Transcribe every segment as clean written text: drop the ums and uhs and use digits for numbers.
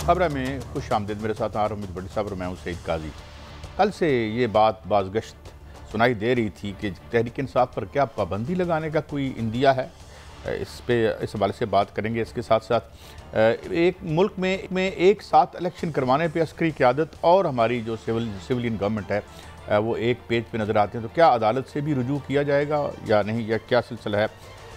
खबर में खुश आमदीद। मेरे साथ आमिर भट्टी साहब और मैं हूं सईद काजी। कल से ये बात बाज़गश्त सुनाई दे रही थी कि तहरीक इंसाफ पर क्या पाबंदी लगाने का कोई इंदिया है। इस हवाले से बात करेंगे। इसके साथ साथ एक मुल्क में एक साथ इलेक्शन करवाने पे अस्करी क़यादत और हमारी जो सिविलियन गवर्नमेंट है वो एक पेज पे नज़र आते हैं, तो क्या अदालत से भी रुजू किया जाएगा या नहीं, या क्या सिलसिला है।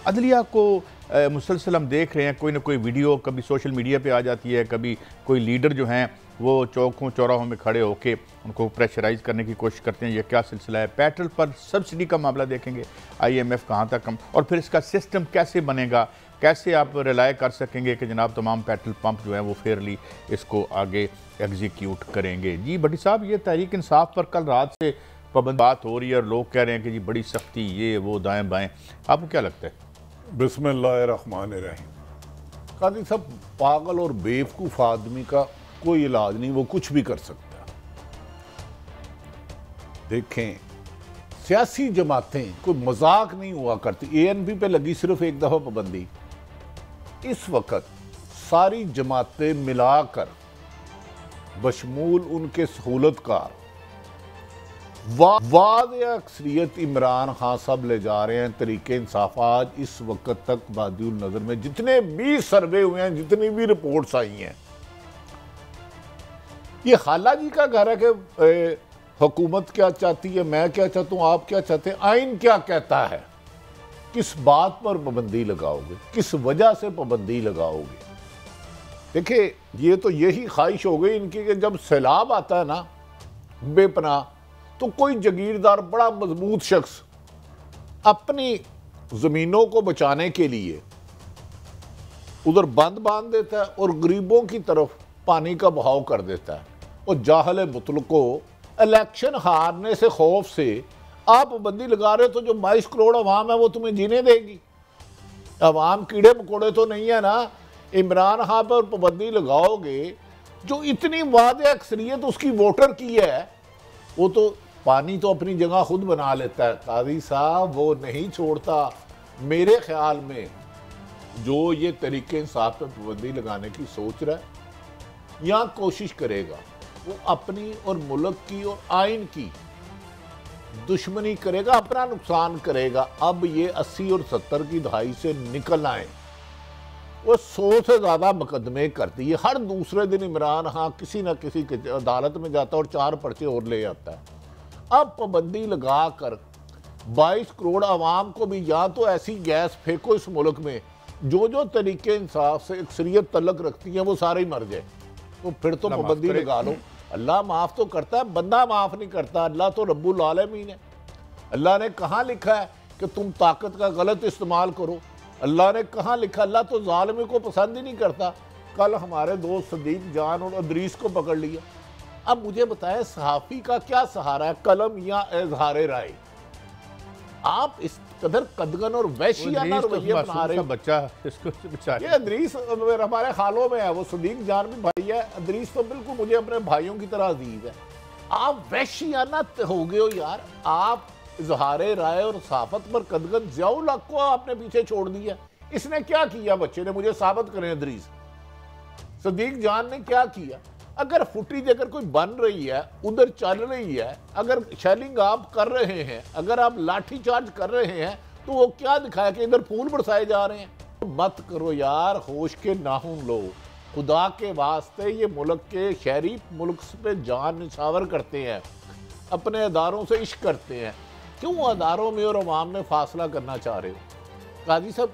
अदलिया को मुसलसल हम देख रहे हैं, कोई ना कोई वीडियो कभी सोशल मीडिया पे आ जाती है, कभी कोई लीडर जो हैं वो चौकों चौराहों में खड़े होकर उनको प्रेशराइज़ करने की कोशिश करते हैं। यह क्या सिलसिला है। पेट्रोल पर सब्सिडी का मामला देखेंगे, IMF कहाँ तक कम, और फिर इसका सिस्टम कैसे बनेगा, कैसे आप रिलाय कर सकेंगे कि जनाब तमाम पेट्रोल पंप जो हैं वो फेयरली इसको आगे एग्जीक्यूट करेंगे। जी भट्टी साहब, ये तहरीक इंसाफ पर कल रात से पाबंदी बात हो रही है और लोग कह रहे हैं कि जी बड़ी सख्ती, ये वो दाएँ बाएँ, आपको क्या लगता है? बिस्मिल्लाहिर्रहमानिर्रहीम। काजी साहब, पागल और बेवकूफ़ आदमी का कोई इलाज नहीं, वो कुछ भी कर सकता है। देखें, सियासी जमातें कोई मजाक नहीं हुआ करती। ANP पे लगी सिर्फ एक दफ़ा पाबंदी, इस वक्त सारी जमातें मिलाकर बशमूल उनके सहूलतकार वाद अक्सरियत इमरान खान साहब ले जा रहे हैं तरीके इंसाफ। आज इस वक्त तक बादिउल नजर में जितने भी सर्वे हुए हैं, जितनी भी रिपोर्ट्स आई हैं, ये खाला जी का घर है कि हुकूमत क्या चाहती है, मैं क्या चाहता हूं, आप क्या चाहते हैं, आइन क्या कहता है, किस बात पर पाबंदी लगाओगे, किस वजह से पाबंदी लगाओगे। देखिए, ये तो यही ख्वाहिश हो गई इनकी कि जब सैलाब आता है ना बेपनाह, तो कोई जागीरदार बड़ा मजबूत शख्स अपनी जमीनों को बचाने के लिए उधर बंद बांध देता है और गरीबों की तरफ पानी का बहाव कर देता है। और जाहल मुतलक को इलेक्शन हारने से खौफ से आप पाबंदी लगा रहे हो, तो जो 22 करोड़ अवाम है वो तुम्हें जीने देगी? अवाम कीड़े मकोड़े तो नहीं है ना। इमरान खान पर पाबंदी लगाओगे, जो इतनी वादे अक्सरियत उसकी वोटर की है, वो तो पानी तो अपनी जगह खुद बना लेता है। काजी साहब वो नहीं छोड़ता। मेरे ख्याल में जो ये तरीके इंसाफ पर पाबंदी लगाने की सोच रहा है या कोशिश करेगा, वो अपनी और मुल्क की और आइन की दुश्मनी करेगा, अपना नुकसान करेगा। अब ये 80 और 70 की दहाई से निकल आए, वो 100 से ज़्यादा मुकदमे करती है। हर दूसरे दिन इमरान खान किसी न किसी के अदालत में जाता है और 4 पर्चे और ले आता है। अब पाबंदी लगा कर 22 करोड़ आवाम को भी या तो ऐसी गैस फेंको इस मुल्क में, जो तरीके इंसाफ से अक्सरियत तलक रखती है वो सारे ही मर जाए, तो फिर तो पाबंदी लगा लो। अल्लाह माफ़ तो करता है, बंदा माफ़ नहीं करता। अल्लाह तो रब्बुल आलमीन है। अल्लाह ने कहाँ लिखा है कि तुम ताकत का गलत इस्तेमाल करो? अल्लाह ने कहाँ लिखा? अल्लाह तो जालिम को पसंद ही नहीं करता। कल हमारे दोस्त सदीक जान और अदरीस को पकड़ लिया। अब मुझे बताएं, सहाफ़ी का क्या सहारा है, कलम या इज़हारे राय? आप इस कदर कदगन और वैशियाना रवैया बना रहे हो। बच्चा इसको बेचारे, ये अदरीस हमारे खालों में है, वो सदीक जान भी भाई है, अदरीस तो बिल्कुल मुझे अपने भाइयों की तरह अजीज है। आप वैशियाना हो गए हो यार। आप इज़हारे राय और सहाफत पर कदगन ज़ियाउल हक को आपने पीछे छोड़ दिया। इसने क्या किया? बच्चे ने, मुझे साबित करें। अदरीस सदीक जान ने क्या किया? अगर फुटेज अगर कोई बन रही है, उधर चल रही है, अगर शेलिंग आप कर रहे हैं, अगर आप लाठी चार्ज कर रहे हैं, तो वो क्या दिखाया कि इधर फूल बरसाए जा रहे हैं? मत करो यार, होश के नाखून लो खुदा के वास्ते। ये मुल्क के शहरी मुल्क पे जान निछावर करते हैं, अपने अदारों से इश्क करते हैं। क्यों अदारों में और अवाम में फासला करना चाह रहे हो? काजी साहब,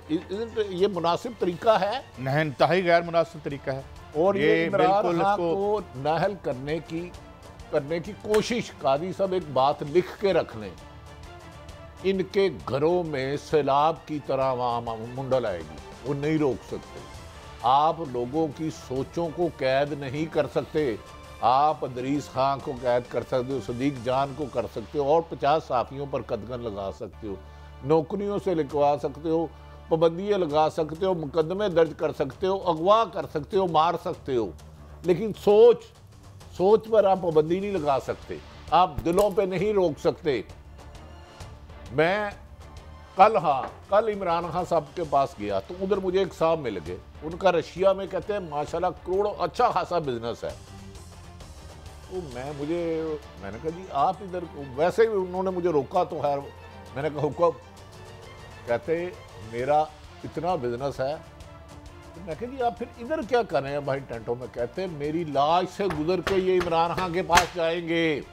ये मुनासिब तरीका है? नहीं, इंतहाई गैर मुनासिब तरीका है। और ये इमरान खान को नाहल करने की कोशिश। काजी साहब, एक बात लिख के रख लें, इनके घरों में सैलाब की तरह मुंडल आएगी, वो नहीं रोक सकते। आप लोगों की सोचों को कैद नहीं कर सकते। आप अदरीस खान को कैद कर सकते हो, सदीक जान को कर सकते हो, और 50 साफियों पर कदगन लगा सकते हो, नौकरियों से लिखवा सकते हो, पाबंदियाँ लगा सकते हो, मुकदमे दर्ज कर सकते हो, अगवा कर सकते हो, मार सकते हो। लेकिन सोच पर आप पाबंदी नहीं लगा सकते, आप दिलों पे नहीं रोक सकते। मैं कल इमरान खान साहब के पास गया तो उधर मुझे एक साहब मिल गए, उनका रशिया में कहते हैं माशाल्लाह करोड़ों अच्छा खासा बिजनेस है। तो मैंने कहा जी आप इधर, वैसे ही उन्होंने मुझे रोका तो खैर मैंने कहा हुक्म, कहते मेरा इतना बिजनेस है। तो मैं कहा जी आप फिर इधर क्या कर रहे हैं भाई टेंटों में? कहते मेरी लाश से गुजर के ये इमरान खान के पास जाएंगे।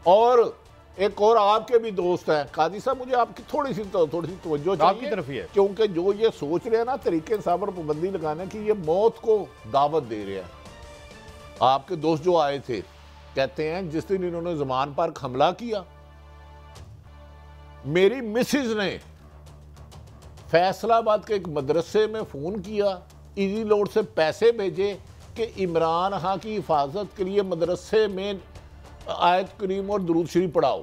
और एक और आपके भी दोस्त हैं काजी साहब, मुझे आपकी थोड़ी सी तवज्जो चाहिए तरफ ही है, क्योंकि जो ये सोच रहे हैं ना तरीके इंसाफ पर पाबंदी लगाने की, ये मौत को दावत दे रहे हैं। आपके दोस्त जो आए थे कहते हैं जिस दिन इन्होंने ज़मान पार्क हमला किया, मेरी मिसिज ने फैसलाबाद के एक मदरसे में फ़ोन किया, इजी लोड से पैसे भेजे कि इमरान खान की हिफाजत के लिए मदरसे में आयत करीम और दुरूद शरीफ पढ़ाओ।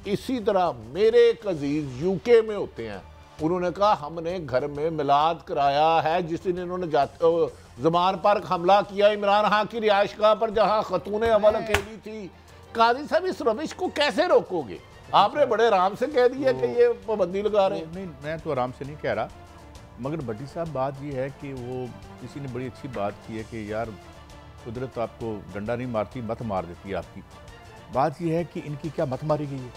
इसी तरह मेरे एक अजीज यूके में होते हैं, उन्होंने कहा हमने घर में मिलाद कराया है जिस दिन इन्होंने ज़मान पार्क हमला किया इमरान खान की रिहाइशगाह पर जहां खतून अवल अकेली थी। काजी साहब इस रविश को कैसे रोकोगे? आपने बड़े आराम से कह दिया कि ये पाबंदी लगा रहे हैं। नहीं, मैं तो आराम से नहीं कह रहा, मगर भट्टी साहब बात ये है कि वो किसी ने बड़ी अच्छी बात की है कि यार कुदरत आपको डंडा नहीं मारती, मत मार देती है आपकी। बात यह है कि इनकी क्या मत मारी गई है?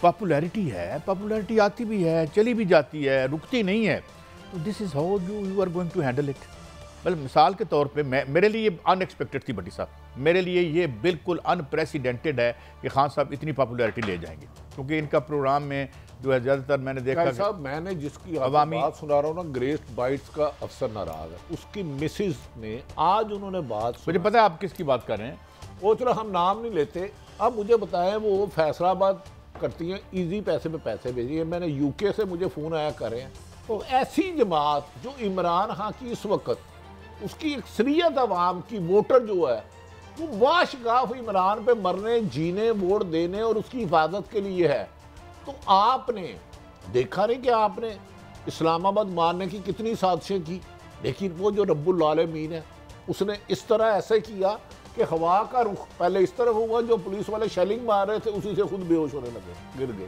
पॉपुलैरिटी है, पॉपुलैरिटी आती भी है, चली भी जाती है, रुकती नहीं है। तो this is how you are going to handle it. मतलब मिसाल के तौर पे मेरे लिए अनएक्सपेक्टेड थी भट्टी साहब, मेरे लिए ये बिल्कुल अनप्रेसिडेंटेड है कि खान साहब इतनी पॉपुलैरिटी ले जाएंगे, क्योंकि इनका प्रोग्राम में जो है ज़्यादातर मैंने देखा साहब मैंने जिसकी बात सुना रहा हूँ ना, ग्रेट बाइट्स का अफसर नाराज है, उसकी मिसिज ने आज उन्होंने बात, मुझे पता है आप किसकी बात कर रहे हैं, वो चलो हम नाम नहीं लेते। अब मुझे बताएं वो फैसलाबाद करती हैं, इजी पैसे पे पैसे भेजिए, मैंने यूके से मुझे फ़ोन आया कर रहे हैं। तो ऐसी जमात जो इमरान खान की इस वक्त उसकी अक्सरियत अवाम की वोटर जो है वो वाशगाफ इमरान पे मरने जीने वोट देने और उसकी हिफाजत के लिए है। तो आपने देखा नहीं कि आपने इस्लामाबाद मारने की कितनी साजिशें की, लेकिन वो जो रब्बुल आलमीन है उसने इस तरह ऐसे किया कि हवा का रुख पहले इस तरफ हुआ, जो पुलिस वाले शेलिंग मार रहे थे उसी से खुद बेहोश होने लगे, गिर गए।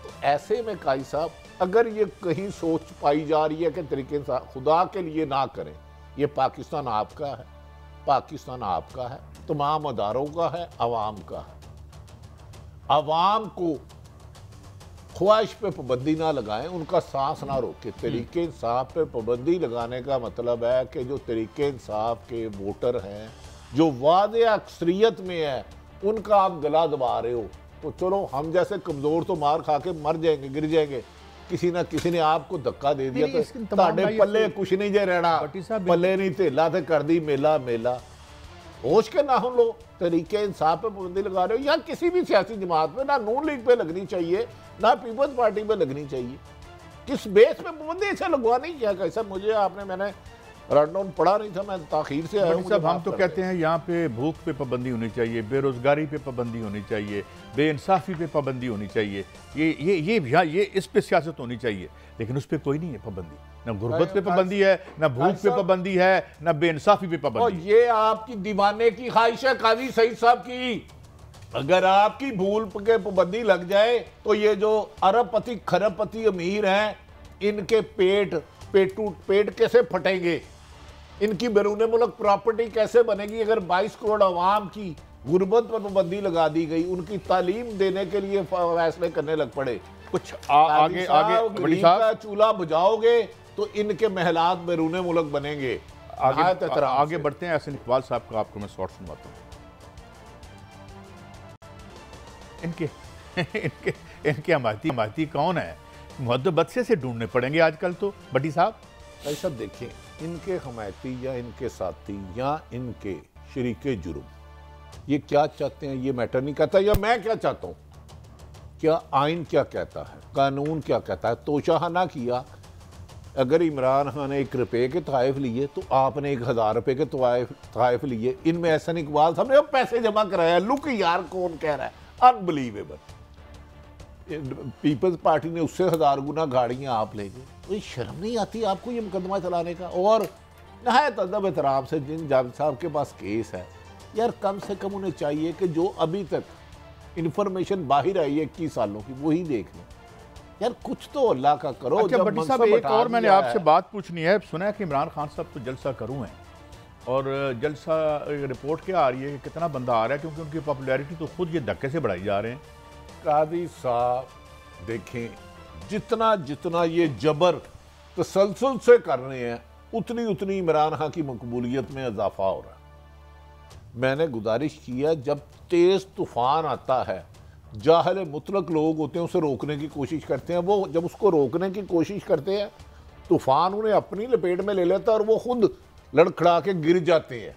तो ऐसे में काई साहब अगर ये कहीं सोच पाई जा रही है कि तरीके से खुदा के लिए ना करें, ये पाकिस्तान आपका है, पाकिस्तान आपका है, तमाम अदारों का है, अवाम का है। अवाम को ख्वाहिश पे पाबंदी ना लगाएं, उनका सांस ना रोके। तरीके इंसाफ पे पाबंदी लगाने का मतलब है कि जो तरीके इंसाफ के वोटर हैं, जो वादे अक्सरियत में है, उनका आप गला दबा रहे हो। तो चलो हम जैसे कमज़ोर तो मार खा के मर जाएंगे, गिर जाएंगे, किसी ना किसी ने आपको धक्का दे दिया तो ताड़े पल्ले कुछ नहीं जे रहना, पल्ले नहीं तेला थे कर दी मेला मेला। होश के ना हम लोग तरीके इंसाफ पे पाबंदी लगा रहे हो, या किसी भी सियासी जमात पे, ना नून लीग पे लगनी चाहिए ना पीपल्स पार्टी पे लगनी चाहिए। किस बेस पे पाबंदी ऐसा लगवानी क्या? कैसा मुझे आपने, मैंने रनडाउन पढ़ा नहीं था, मैं ताखीर से आया हूं। हम तो कहते हैं यहाँ पे भूख पे पाबंदी होनी चाहिए, बेरोजगारी पे पाबंदी होनी चाहिए, बेइंसाफी पे पाबंदी होनी चाहिए, ये इस पे सियासत होनी चाहिए, लेकिन उस पर कोई नहीं है पाबंदी। ना गुर्बत पे पाबंदी है, ना भूख पे पाबंदी है, ना बेइंसाफी पे पाबंदी। और ये आपकी दीवाने की ख्वाहिश है काजी सईद साहब की। अगर आपकी भूल के पाबंदी लग जाए तो ये जो अरबपति खरबपति अमीर हैं, इनके पेट कैसे फटेंगे, इनकी बैरून मुल्क प्रॉपर्टी कैसे बनेगी? अगर 22 करोड़ अवाम की गुर्बत पर पाबंदी लगा दी गई, उनकी तालीम देने के लिए फैसले करने लग पड़े, कुछ आगे का चूल्हा बुझाओगे तो इनके महलात बैरून मुल्क बनेंगे। आगे बढ़ते हैं। एहसन इकबाल साहब का आपको मैं शॉर्ट सुनवाता हूँ। इनके हमायती कौन है? मुहद्दब बदसे से ढूंढने पड़ेंगे आजकल तो भट्टी साहब। ऐसा देखें, इनके हमायती या इनके साथी या इनके शरीके जुर्म ये क्या चाहते हैं ये मैटर नहीं करता, या मैं क्या चाहता हूँ, क्या आइन क्या कहता है, कानून क्या कहता है। तोशाहाना किया, अगर इमरान खान ने 1 रुपये के तोहफ़े लिए तो आपने 1000 रुपये के तोहफ़े लिए। इनमें एहसन इकबाल साहब ने पैसे जमा कराया। लुक यार, कौन कह रहा है, अनबिलीवेबल। पीपल्स पार्टी ने उससे 1000 गुना गाड़ियां आप ले गए। तो ये शर्म नहीं आती आपको ये मुकदमा चलाने का? और नहायत अदब एहतराम से जिन जज साहब के पास केस है, यार कम से कम उन्हें चाहिए कि जो अभी तक इन्फॉर्मेशन बाहर आई है 21 सालों की, वही देख लें। यार कुछ तो अल्लाह का करो। अच्छा जब भट्टी साहब, मनसब एक हटा और मैंने दिया आपसे है। बात पूछनी है। सुना है कि इमरान खान साहब तो जलसा करूँ हैं, और जलसा रिपोर्ट क्या आ रही है कि कितना बंदा आ रहा है, क्योंकि उनकी पॉपुलैरिटी तो खुद ये धक्के से बढ़ाई जा रहे हैं। कादी साहब देखें, जितना जितना ये जबर तसलसल से कर रहे हैं, उतनी उतनी इमरान खान की मकबूलियत में इजाफा हो रहा है। मैंने गुजारिश किया, जब तेज तूफान आता है, जाहल मुतलक लोग होते हैं उसे रोकने की कोशिश करते हैं। वो जब उसको रोकने की कोशिश करते हैं, तूफान उन्हें अपनी लपेट में ले लेता है और वो खुद लड़खड़ा के गिर जाते हैं।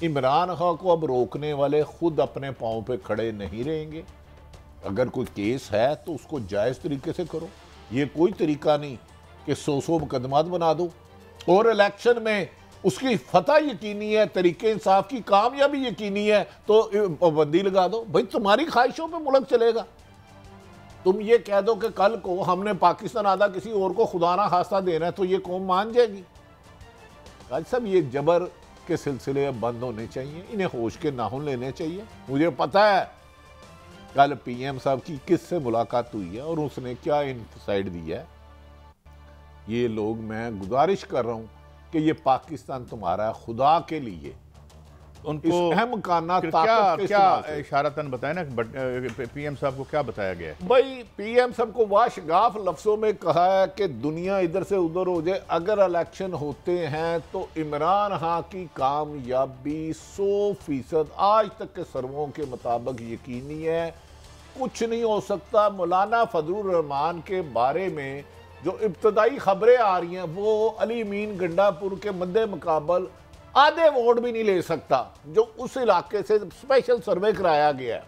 इमरान खान को अब रोकने वाले खुद अपने पाँव पे खड़े नहीं रहेंगे। अगर कोई केस है तो उसको जायज़ तरीके से करो। ये कोई तरीका नहीं कि 100 मुकदमात बना दो और इलेक्शन में उसकी फतह यकीनी है, तरीके इंसाफ की कामयाबी यकीनी है तो पाबंदी लगा दो। भाई तुम्हारी ख्वाहिशों पे मुल्क चलेगा। तुम ये कह दो कि कल को हमने पाकिस्तान आधा किसी और को खुदा ना खास्ता देना है तो ये कौम मान जाएगी। आज सब ये जबर के सिलसिले बंद होने चाहिए, इन्हें होश के नाखून लेने चाहिए। मुझे पता है कल पीएम साहब की किससे मुलाकात हुई है और उसने क्या इनसाइड दिया है। ये लोग, मैं गुजारिश कर रहा हूं कि ये पाकिस्तान तुम्हारा है, खुदा के लिए उनको इस अहम काना क्या ताकत के क्या इस्तेमाल से। इशारतन बताया ना, पीएम साहब को क्या बताया गया है? भाई पीएम साहब को वाशगाफ लफ्जों में कहा है कि दुनिया इधर से उधर हो जाए, अगर इलेक्शन होते हैं तो इमरान खान की कामयाबी 100% आज तक के सर्वों के मुताबिक यकीनी है। कुछ नहीं हो सकता। मौलाना फजलुर रहमान के बारे में जो इब्तदाई खबरें आ रही हैं, वो अली मीन गंडापुर के मद्दे मुकाबल आधे वोट भी नहीं ले सकता, जो उस इलाके से स्पेशल सर्वे कराया गया है।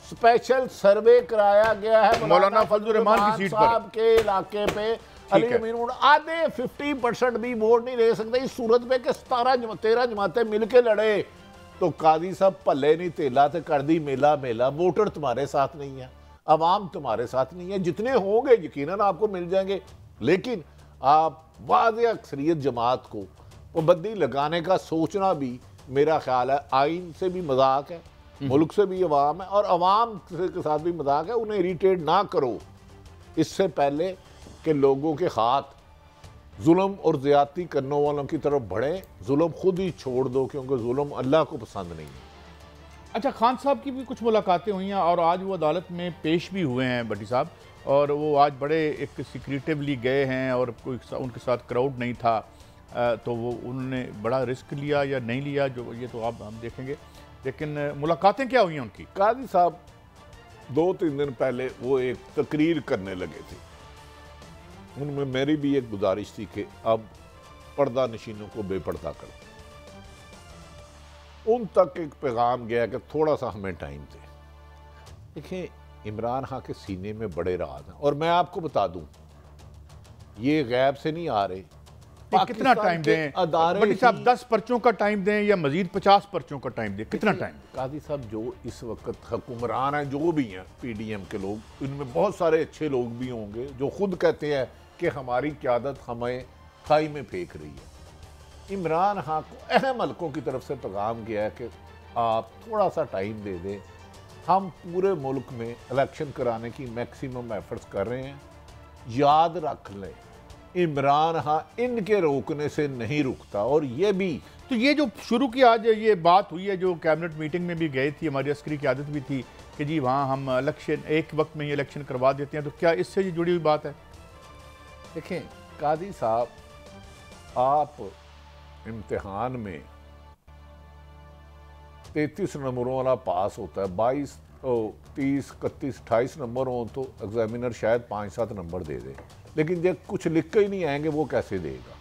स्पेशल सर्वे कराया गया है मौलाना फजलुर रहमान की सीट पर साहब के इलाके पे अली मीन आधे 50% भी वोट नहीं ले सकते। इस सूरत में कि 13 जमातें मिलके लड़े तो कादी साहब पल्ले नहीं तेला थे कर दी मेला मेला। वोटर तुम्हारे साथ नहीं है, अवाम तुम्हारे साथ नहीं है। जितने होंगे यकीनन आपको मिल जाएंगे, लेकिन आप वाज़ेह अक्सरियत जमात को पाबंदी लगाने का सोचना भी मेरा ख्याल है आइन से भी मजाक है, मुल्क से भी अवाम है और अवाम के साथ भी मजाक है। उन्हें इरिटेट ना करो इससे पहले कि लोगों के हाथ जुल्म और ज़्यादती करने वालों की तरफ बढ़े। जुल्म खुद ही छोड़ दो, क्योंकि जुल्म अल्लाह को पसंद नहीं है। अच्छा, खान साहब की भी कुछ मुलाकातें हुई हैं और आज वो अदालत में पेश भी हुए हैं भट्टी साहब, और वो आज बड़े एक सीक्रेटिवली गए हैं और कोई उनके साथ क्राउड नहीं था, तो वो उन्होंने बड़ा रिस्क लिया या नहीं लिया, जो ये तो आप हम देखेंगे। लेकिन मुलाकातें क्या हुई हैं उनकी? कादी साहब 2-3 दिन पहले वो एक तकरीर करने लगे थे। उनमें मेरी भी एक गुजारिश थी कि अब पर्दा नशीनों को बेपर्दा कर। उन तक एक पैगाम गया कि थोड़ा सा हमें टाइम दे। देखिए, इमरान खान के सीने में बड़े राज हैं और मैं आपको बता दूं, ये गैब से नहीं आ रहे। कितना टाइम दें भट्टी साहब? 10 पर्चों का टाइम दें या मजीद 50 पर्चों का टाइम दें? कितना टाइम? कादी साहब, जो इस वक्त हुक्मरान हैं, जो भी हैं पीडीएम के लोग, इनमें बहुत सारे अच्छे लोग भी होंगे जो खुद कहते हैं कि हमारी क़यादत हमें खाई में फेंक रही है। इमरान खान को अहम हलकों की तरफ से पैगाम गया है कि आप थोड़ा सा टाइम दे दें, हम पूरे मुल्क में इलेक्शन कराने की मैक्सिमम एफर्ट्स कर रहे हैं। याद रख लें, इमरान खान इनके रोकने से नहीं रुकता। और ये भी तो ये जो शुरू की आज ये बात हुई है, जो कैबिनेट मीटिंग में भी गई थी, हमारी अस्करी की आदत भी थी कि जी वहाँ हम इलेक्शन एक वक्त में ही इलेक्शन करवा देते हैं, तो क्या इससे ये जुड़ी हुई बात है? देखें कादी साहब, आप इम्तिहान में 33 नंबरों वाला पास होता है, 22, 30, 31, 28 नंबर हो तो एग्जामिनर शायद 5-7 नंबर दे दे, लेकिन जब कुछ लिख के ही नहीं आएंगे वो कैसे देगा?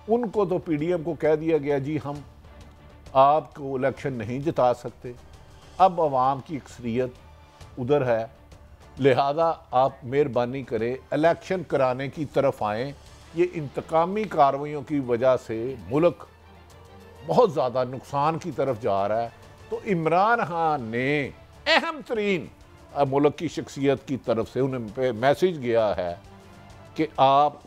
उनको तो पीडीएम को कह दिया गया जी हम आपको इलेक्शन नहीं जिता सकते। अब अवाम की अक्सरियत उधर है, लिहाजा आप मेहरबानी करें इलेक्शन कराने की तरफ आएँ। ये इंतकामी कार्रवाइयों की वजह से मुल्क बहुत ज़्यादा नुकसान की तरफ जा रहा है। तो इमरान खान ने अहम तरीन मुल्क की शख्सियत की तरफ से उन्हें पे मैसेज गया है कि आप,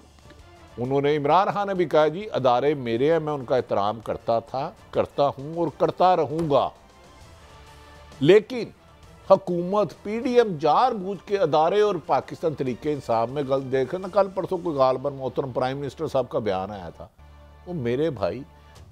उन्होंने, इमरान खान ने भी कहा जी अदारे मेरे हैं, मैं उनका एहतराम करता था, करता हूँ और करता रहूँगा, लेकिन हुकूमत पीडीएम जानबूझ के अदारे और पाकिस्तान तरीके इंसाफ में गलत देखे ना। कल परसों कोई गालबन मोहतरम प्राइम मिनिस्टर साहब का बयान आया था, वो मेरे भाई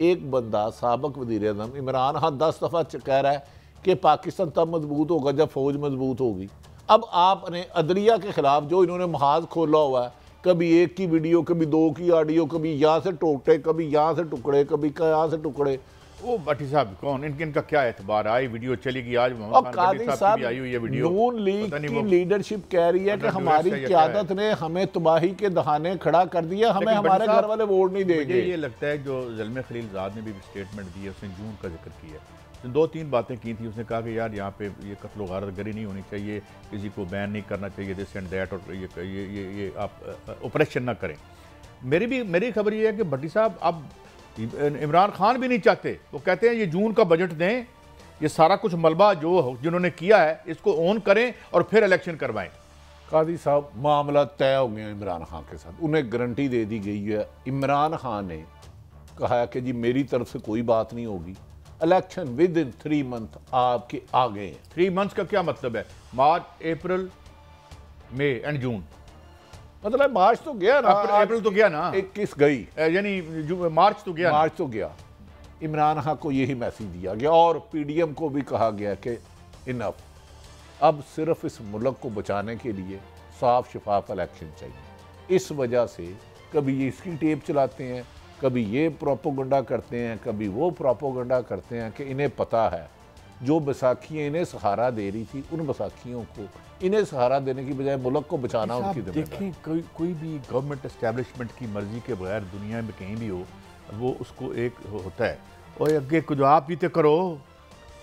एक बंदा साबिक वज़ीर आज़म इमरान खान 10 दफ़ा कह रहा है कि पाकिस्तान तब मजबूत होगा जब फौज मजबूत होगी। अब आपने अदलिया के खिलाफ जो इन्होंने महाज खोला हुआ है, कभी एक की वीडियो, कभी दो की ऑडियो, कभी यहाँ से टोटे, कभी यहाँ से टुकड़े, कभी यहाँ से टुकड़े। वो भट्टी साहब कौन, इनका क्या एतबार? आई वीडियो चलेगी आज, और कादी साहब आई हुई है वीडियो। नून लीग की लीडरशिप कह रही है कि हमारी क़यादत ने हमें तबाही के दहाने खड़ा कर दिया, हमें हमारे घर वाले वोट नहीं देंगे। ये लगता है जो ज़ल्मे खलीलज़ाद ने भी स्टेटमेंट दी है, उसने जून का जिक्र किया है, उसने 2-3 बातें की थी। उसने कहा कि यार यहाँ पे ये कत्ल गारत गरी नहीं होनी चाहिए, किसी को बैन नहीं करना चाहिए, दिस एंड दैट, और ये आप ऑपरेशन ना करें। मेरी खबर ये है कि भट्टी साहब अब इमरान खान भी नहीं चाहते, वो कहते हैं ये जून का बजट दें, ये सारा कुछ मलबा जो जिन्होंने किया है इसको ऑन करें और फिर इलेक्शन करवाएं। कादी साहब मामला तय हो गया इमरान खान के साथ, उन्हें गारंटी दे दी गई है। इमरान खान ने कहा कि जी मेरी तरफ से कोई बात नहीं होगी, इलेक्शन विद इन 3 मंथ आपके आ गए हैं। 3 मंथ्स का क्या मतलब है? मार्च, अप्रैल, मई एंड जून, मतलब मार्च तो गया ना, अप्रैल तो गया ना, 21 गई, यानी मार्च तो गया, मार्च तो गया। इमरान खान को यही मैसेज दिया गया और पीडीएम को भी कहा गया कि इनफ, अब सिर्फ इस मुल्क को बचाने के लिए साफ शफाफ इलेक्शन चाहिए। इस वजह से कभी ये इसकी टेप चलाते हैं, कभी ये प्रोपोगंडा करते हैं, कभी वो प्रोपोगंडा करते हैं कि इन्हें पता है जो बैसाखियाँ इन्हें सहारा दे रही थी, उन बैसाखियों को इन्हें सहारा देने की बजाय मुल्क को बचाना उनकी जिम्मेदारी। देखें, कोई भी गवर्नमेंट एस्टेब्लिशमेंट की मर्जी के बगैर दुनिया में कहीं भी हो, वो उसको एक होता है और आगे कुछ आप भी तो करो।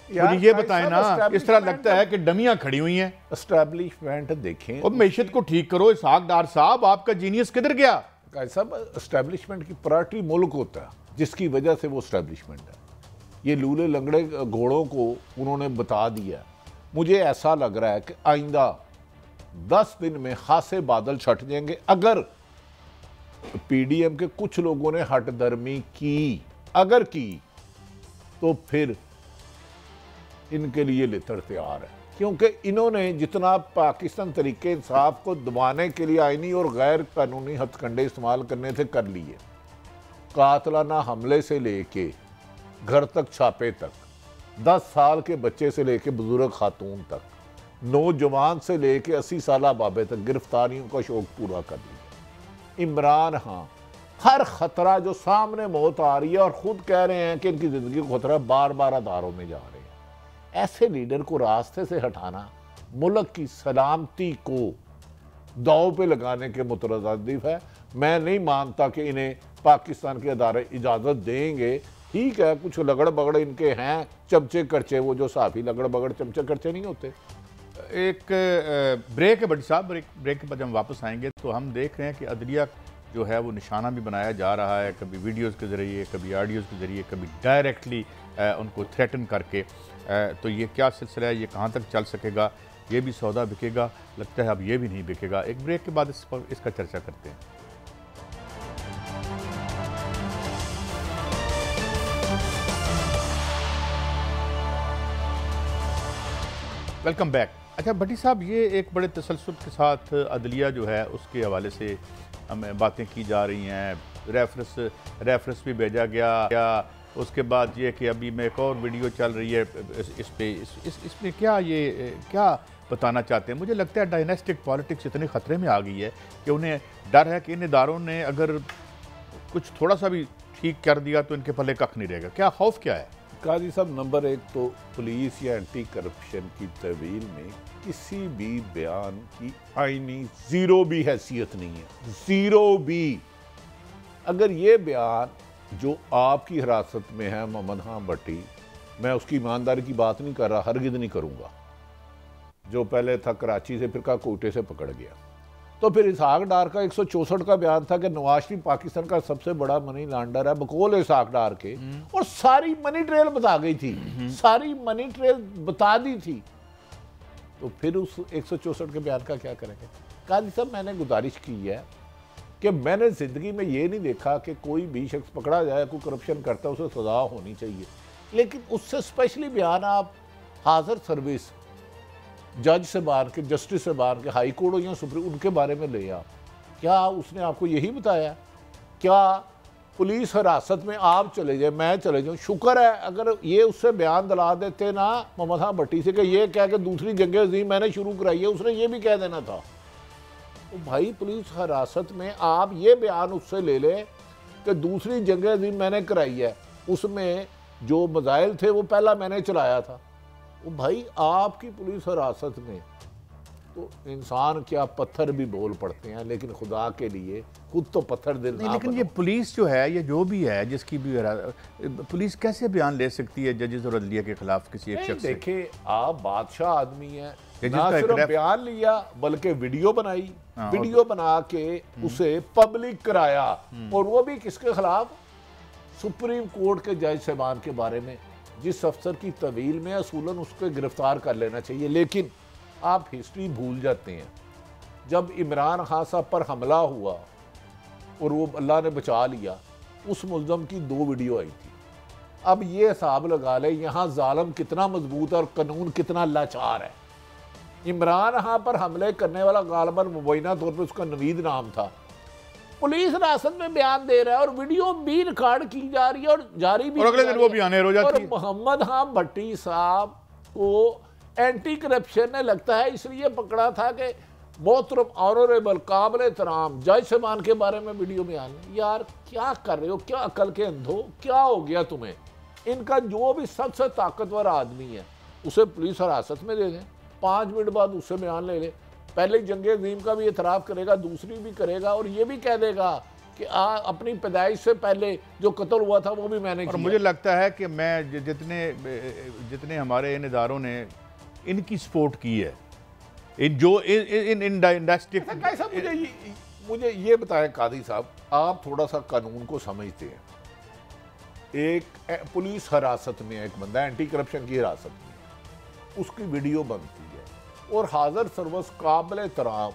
मुझे ये बताएं ना, इस तरह लगता है कि डमियां खड़ी हुई हैं। एस्टेब्लिशमेंट देखें और मैशत को ठीक करो। इसहाक डार साहब, आपका जीनियस किधर गया? साहब एस्टेब्लिशमेंट की प्रायोरिटी मुल्क होता है, जिसकी वजह से वो एस्टेब्लिशमेंट है। ये लूले लंगड़े घोड़ों को उन्होंने बता दिया। मुझे ऐसा लग रहा है कि आइंदा 10 दिन में खासे बादल छट जाएंगे अगर पीडीएम के कुछ लोगों ने हटदर्मी की, अगर की तो फिर इनके लिए लितर तैयार है, क्योंकि इन्होंने जितना पाकिस्तान तरीके इंसाफ को दबाने के लिए आईनी और गैर कानूनी हथकंडे इस्तेमाल करने थे कर लिए। कातलाना हमले से लेके घर तक छापे तक, 10 साल के बच्चे से लेके बुजुर्ग खातून तक, नौजवान से लेके 80 साल बाबे तक गिरफ्तारियों का शौक पूरा कर लिया। इमरान खान हर खतरा जो सामने मौत आ रही है और खुद कह रहे हैं कि इनकी जिंदगी को खतरा, बार बार अदारों में जा रहे हैं। ऐसे लीडर को रास्ते से हटाना मुल्क की सलामती को दाव पे लगाने के मुतरद्दिफ है। मैं नहीं मानता कि इन्हें पाकिस्तान के अदारे इजाज़त देंगे। ठीक है, कुछ लगड़ बगड़ इनके हैं, चमचे करचे, वो जो साफी लगड़ बगड़ चमचे करचे नहीं होते। एक ब्रेक है बड़ी साहब, ब्रेक के बाद हम वापस आएंगे तो हम देख रहे हैं कि अदलिया जो है वो निशाना भी बनाया जा रहा है, कभी वीडियोस के ज़रिए, कभी ऑडियोज़ के ज़रिए, कभी डायरेक्टली उनको थ्रेटन करके। तो ये क्या सिलसिला है, ये कहाँ तक चल सकेगा? ये भी सौदा बिकेगा? लगता है अब ये भी नहीं बिकेगा। एक ब्रेक के बाद इस पर इसका चर्चा करते हैं। Welcome back. अच्छा भट्टी साहब, ये एक बड़े तसल्सल के साथ अदलिया जो है उसके हवाले से हमें बातें की जा रही हैं, रेफरेंस भी भेजा गया। उसके बाद ये कि अभी में एक और वीडियो चल रही है इसमें क्या बताना चाहते हैं? मुझे लगता है डायनेस्टिक पॉलिटिक्स इतने ख़तरे में आ गई है कि उन्हें डर है कि इन इदारों ने अगर कुछ थोड़ा सा भी ठीक कर दिया तो इनके पल्ले कख नहीं रहेगा। क्या खौफ क्या है? काजी साहब, नंबर 1 तो पुलिस या एंटी करप्शन की तहवील में किसी भी बयान की आईनी ज़ीरो भी हैसियत नहीं है, ज़ीरो भी। अगर ये बयान जो आपकी हिरासत में है मोहम्मद खान भट्टी, मैं उसकी ईमानदारी की बात नहीं कर रहा, हरगिज़ नहीं करूँगा, जो पहले था कराची से फिर कोयटे से पकड़ गया, तो फिर इसहाक डार का 164 का बयान था कि नवाज शरीफ पाकिस्तान का सबसे बड़ा मनी लॉन्डर है, बकौल इसहाक डार के, और सारी मनी ट्रेल बता गई थी, सारी मनी ट्रेल बता दी थी। तो फिर उस 164 के बयान का क्या करेंगे? काजी साहब, मैंने गुजारिश की है कि मैंने ज़िंदगी में ये नहीं देखा कि कोई भी शख्स पकड़ा जाए, कोई करप्शन करता है, उसे सज़ा होनी चाहिए, लेकिन उससे स्पेशली बयान आप हाजिर सर्विस जज से बाहर के, जस्टिस से बाहर के, हाई कोर्ट हो या सुप्रीम, उनके बारे में ले आप, क्या उसने आपको यही बताया? क्या पुलिस हिरासत में आप चले जाए, मैं चले जाऊँ? शुक्र है अगर ये उससे बयान दिला देते ना मोहम्मद खान भट्टी से कि ये कह के दूसरी जंग अज़ीम मैंने शुरू कराई है, उसने ये भी कह देना था। तो भाई पुलिस हिरासत में आप ये बयान उससे ले लें कि दूसरी जंग अज़ीम मैंने कराई है, उसमें जो मज़ाइल थे वो पहला मैंने चलाया था। वो भाई आपकी पुलिस हिरासत में तो इंसान क्या पत्थर भी बोल पड़ते हैं, लेकिन खुदा के लिए खुद तो पत्थर दिल नहीं। ना लेकिन बनाओ। ये पुलिस जो है, ये जो भी है, जिसकी भी पुलिस कैसे बयान ले सकती है जजेस और अदलिया के खिलाफ किसी एक शख्स से? देखिए आप बादशाह आदमी हैं, कि ना जिसका सिर्फ बयान लिया बल्कि वीडियो बनाई, वीडियो बना के उसे पब्लिक कराया, और वो भी किसके खिलाफ? सुप्रीम कोर्ट के जज साहबान के बारे में, जिस अफसर की तवील में असूलन उसको गिरफ्तार कर लेना चाहिए। लेकिन आप हिस्ट्री भूल जाते हैं। जब इमरान खान साहब पर हमला हुआ और वो अल्लाह ने बचा लिया, उस मुल्ज़म की 2 वीडियो आई थी। अब ये हिसाब लगा ले यहाँ जालिम कितना मजबूत है और कानून कितना लाचार है। इमरान खान पर हमले करने वाला गालिबन मुबैना तौर पर उसका नवीद नाम था, पुलिस हिरासत में बयान दे रहा है और वीडियो भी रिकॉर्ड की जा रही है और जारी भी, और अगले दिन वो भी आने हो जाती है। और मोहम्मद खान भट्टी साहब को एंटी करप्शन ने लगता है इसलिए पकड़ा था कि मोहतरम ऑनरेबल काबिल एहतराम जज साहबान के बारे में वीडियो में आने। यार क्या कर रहे हो? क्या अकल के अंधो, क्या हो गया तुम्हें? इनका जो भी सबसे ताकतवर आदमी है उसे पुलिस हिरासत में दे दें, 5 मिनट बाद उससे बयान ले ले। पहले जंग अज़ीम का भी एतराफ़ करेगा, दूसरी भी करेगा, और ये भी कह देगा कि अपनी पैदाइश से पहले जो कत्ल हुआ था वो भी मैंने किया। और मुझे लगता है कि मैं जितने हमारे इन इदारों ने इनकी सपोर्ट की है, इन जो इन इंडस्ट्री कैसा, मुझे ये बताएं कादी साहब, आप थोड़ा सा कानून को समझते हैं। एक पुलिस हिरासत में एक बंदा एंटी करप्शन की हिरासत में, उसकी वीडियो बनती है और हाजिर सर्वस काबिल एहतराम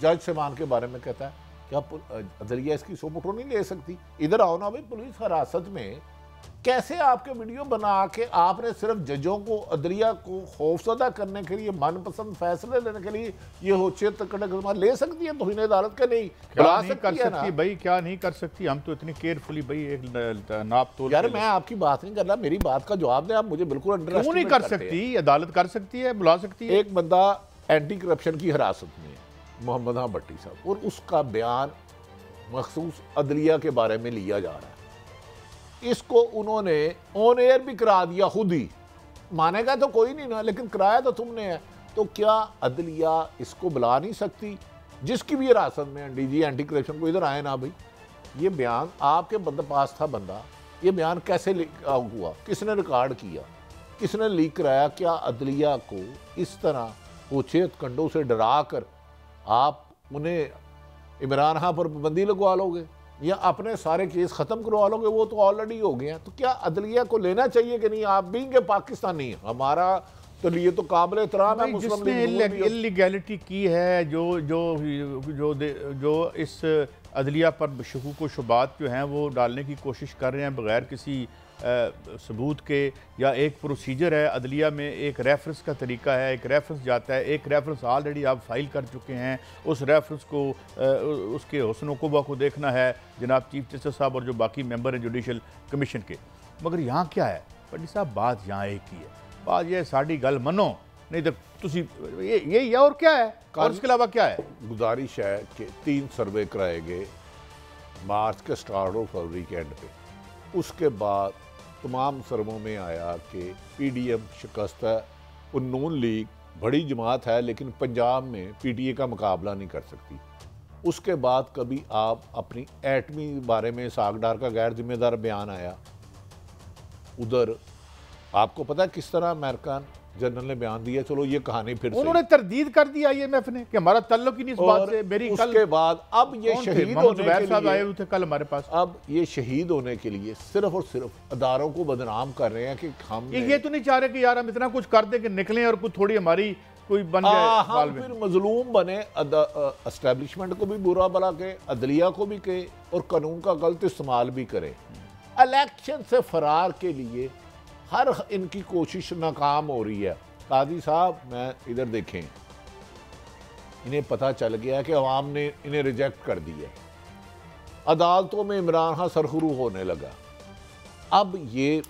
जज साहबान के बारे में कहता है क्या अदलिया इसकी सोमोटो नहीं ले सकती? इधर आओ ना भाई, पुलिस हिरासत में कैसे आपके वीडियो बना के आपने सिर्फ जजों को, अदलिया को खौफजदा करने के लिए, मनपसंद फैसले लेने के लिए ये होशियत ले सकती है? तो इन्हें अदालत का नहीं बुला कर सकती भाई, क्या नहीं कर सकती? हम तो इतनी केयरफुली भाई एक नाप तोल। यार मैं आपकी बात नहीं कर रहा, मेरी बात का जवाब दें आप मुझे। बिल्कुल क्यों नहीं कर सकती? अदालत कर सकती है, बुला सकती है। एक बंदा एंटी करप्शन की हिरासत में है, मोहम्मद खान भट्टी साहब, और उसका बयान मखसूस अदलिया के बारे में लिया जा रहा है। इसको उन्होंने ऑन एयर भी करा दिया, खुद ही मानेगा तो कोई नहीं ना, लेकिन कराया तो तुमने है। तो क्या अदलिया इसको बुला नहीं सकती? जिसकी भी हिरासत में डीजी एंटी करप्शन को इधर आए ना भाई, ये बयान आपके बंदा पास था, बंदा ये बयान कैसे हुआ, किसने रिकॉर्ड किया, किसने लीक कराया? क्या अदलिया को इस तरह होशियत कंडों से डरा कर आप उन्हें इमरान खान पर पाबंदी लगवा लोगे या अपने सारे केस खत्म करवा लोगे? वो तो ऑलरेडी हो गए हैं। तो क्या अदलिया को लेना चाहिए कि नहीं? आप भी पाकिस्तानी, हमारा तो लिए तो काबिल एहतराम है। जिसने इलीगैलिटी की है, जो इस अदलिया पर शकूक व शुबात जो हैं वो डालने की कोशिश कर रहे हैं बगैर किसी सबूत के, या एक प्रोसीजर है अदलिया में, एक रेफरेंस का तरीका है, एक रेफरेंस जाता है, एक रेफरेंस ऑलरेडी आप फाइल कर चुके हैं, उस रेफरेंस को उसके हुस्न व क़ुव्वा को देखना है जनाब चीफ जस्टिस साहब और जो बाकी मेंबर हैं जुडिशल कमीशन के। मगर यहाँ क्या है भट्टी साहब, बात यहाँ एक ही है, बात यह साड़ी गल मनो नहीं तो तुसी ये और क्या है, और इसके अलावा क्या है? गुजारिश है कि 3 सर्वे कराए गए मार्च के स्टार्ट और फरवरी के एंड पे। उसके बाद तमाम सर्वों में आया कि पीडीएम शिकस्त है और नून लीग बड़ी जमात है लेकिन पंजाब में पीटीए का मुकाबला नहीं कर सकती। उसके बाद कभी आप अपनी एटमी बारे में सागडार का गैर जिम्मेदार बयान आया, उधर आपको पता है किस तरह अमेरिकन जनरल ने बयान दिया। चलो ये कहानी फिर उन्होंने तरदीद कर दी IMF ने कि हमारा ताल्लुक ही नहीं इस बात से। मेरी उसके बाद अब ये शहीद होने के लिए आए थे कल हमारे पास, अब ये शहीद होने के लिए सिर्फ और सिर्फ अदारों को बदनाम कर रहे हैं कि हम ये तो नहीं चाह रहे कि यार हम इतना कुछ कर दें कि निकलें और कुछ थोड़ी हमारी कोई बन जाए, हम फिर मजलूम बने, एस्टेब्लिशमेंट को भी बुरा भला के, अदलिया को भी के, और कानून का गलत इस्तेमाल भी करें। इलेक्शन से फरार के लिए हर इनकी कोशिश नाकाम हो रही है। कादी साहब, मैं इधर देखें, इन्हें पता चल गया कि अवाम ने इन्हें रिजेक्ट कर दिया, अदालतों में इमरान खान सरखरू होने लगा। अब ये